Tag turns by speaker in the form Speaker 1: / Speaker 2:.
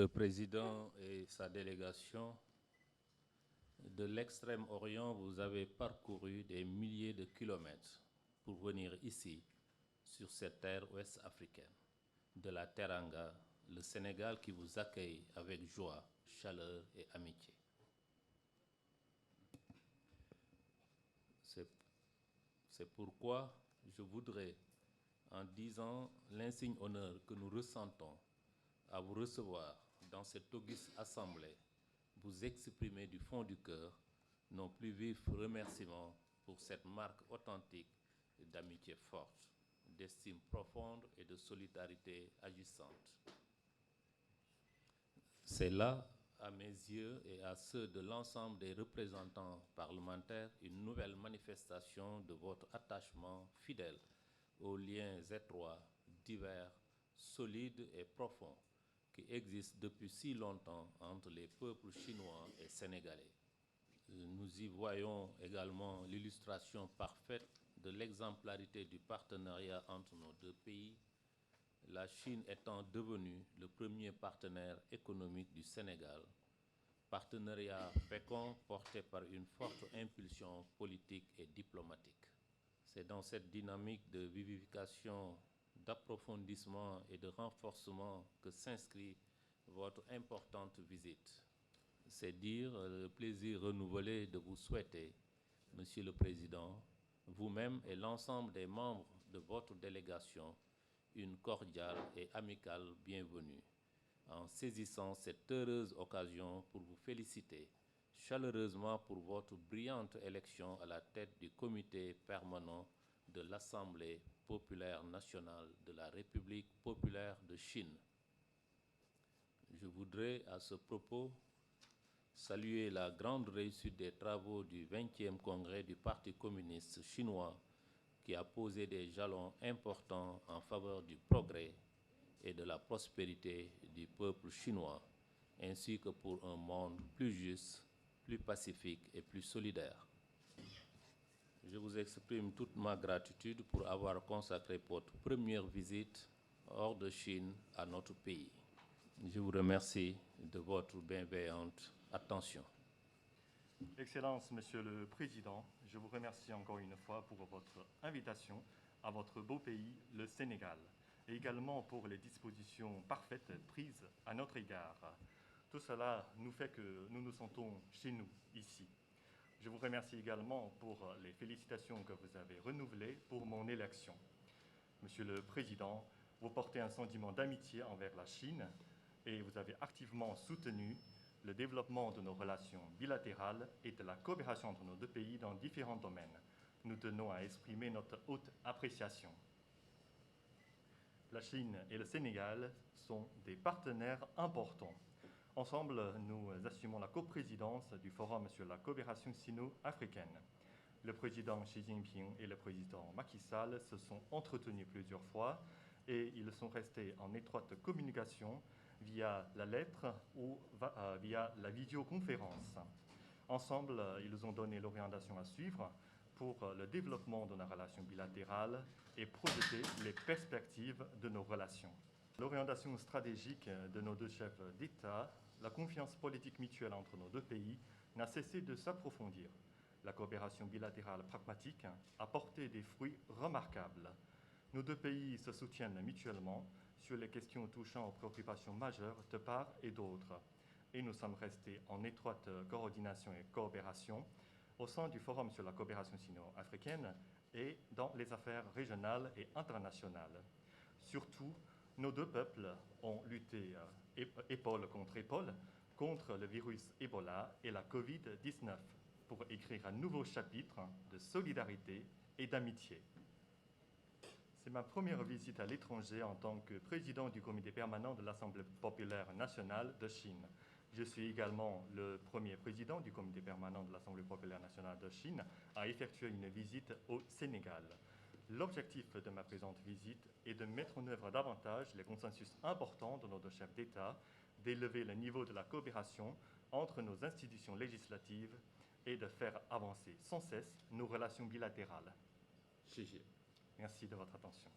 Speaker 1: le Président et sa délégation, de l'Extrême-Orient, vous avez parcouru des milliers de kilomètres pour venir ici, sur cette terre ouest africaine. De la Teranga, le Sénégal qui vous accueille avec joie, chaleur et amitié. C'est pourquoi je voudrais, en disant l'insigne honneur que nous ressentons à vous recevoir dans cette auguste assemblée, vous exprimer du fond du cœur nos plus vifs remerciements pour cette marque authentique d'amitié forte, d'estime profonde et de solidarité agissante. C'est là, à mes yeux et à ceux de l'ensemble des représentants parlementaires, une nouvelle manifestation de votre attachement fidèle aux liens étroits, divers, solides et profonds qui existent depuis si longtemps entre les peuples chinois et sénégalais. Nous y voyons également l'illustration parfaite de l'exemplarité du partenariat entre nos deux pays, la Chine étant devenue le premier partenaire économique du Sénégal, partenariat fécond porté par une forte impulsion politique et diplomatique. C'est dans cette dynamique de vivification, d'approfondissement et de renforcement que s'inscrit votre importante visite. C'est dire le plaisir renouvelé de vous souhaiter, Monsieur le Président, vous-même et l'ensemble des membres de votre délégation, une cordiale et amicale bienvenue, en saisissant cette heureuse occasion pour vous féliciter chaleureusement pour votre brillante élection à la tête du comité permanent de l'Assemblée populaire nationale de la République populaire de Chine. Je voudrais à ce propos saluer la grande réussite des travaux du 20e congrès du Parti communiste chinois qui a posé des jalons importants en faveur du progrès et de la prospérité du peuple chinois, ainsi que pour un monde plus juste, plus pacifique et plus solidaire. Je vous exprime toute ma gratitude pour avoir consacré votre première visite hors de Chine à notre pays. Je vous remercie de votre bienveillante attention.
Speaker 2: Excellence, Monsieur le Président, je vous remercie encore une fois pour votre invitation à votre beau pays, le Sénégal, et également pour les dispositions parfaites prises à notre égard. Tout cela nous fait que nous nous sentons chez nous, ici. Je vous remercie également pour les félicitations que vous avez renouvelées pour mon élection. Monsieur le Président, vous portez un sentiment d'amitié envers la Chine et vous avez activement soutenu le développement de nos relations bilatérales et de la coopération entre nos deux pays dans différents domaines. Nous tenons à exprimer notre haute appréciation. La Chine et le Sénégal sont des partenaires importants. Ensemble, nous assumons la coprésidence du Forum sur la coopération sino-africaine. Le président Xi Jinping et le président Macky Sall se sont entretenus plusieurs fois et ils sont restés en étroite communication via la lettre ou via la vidéoconférence. Ensemble, ils ont donné l'orientation à suivre pour le développement de nos relations bilatérales et projeter les perspectives de nos relations. L'orientation stratégique de nos deux chefs d'État, la confiance politique mutuelle entre nos deux pays n'a cessé de s'approfondir. La coopération bilatérale pragmatique a porté des fruits remarquables. Nos deux pays se soutiennent mutuellement sur les questions touchant aux préoccupations majeures de part et d'autre. Et nous sommes restés en étroite coordination et coopération au sein du Forum sur la coopération sino-africaine et dans les affaires régionales et internationales. Surtout, nos deux peuples ont lutté épaule contre le virus Ebola et la Covid-19 pour écrire un nouveau chapitre de solidarité et d'amitié. C'est ma première visite à l'étranger en tant que président du comité permanent de l'Assemblée populaire nationale de Chine. Je suis également le premier président du comité permanent de l'Assemblée populaire nationale de Chine à effectuer une visite au Sénégal. L'objectif de ma présente visite est de mettre en œuvre davantage les consensus importants de nos deux chefs d'État, d'élever le niveau de la coopération entre nos institutions législatives et de faire avancer sans cesse nos relations bilatérales. Merci de votre attention.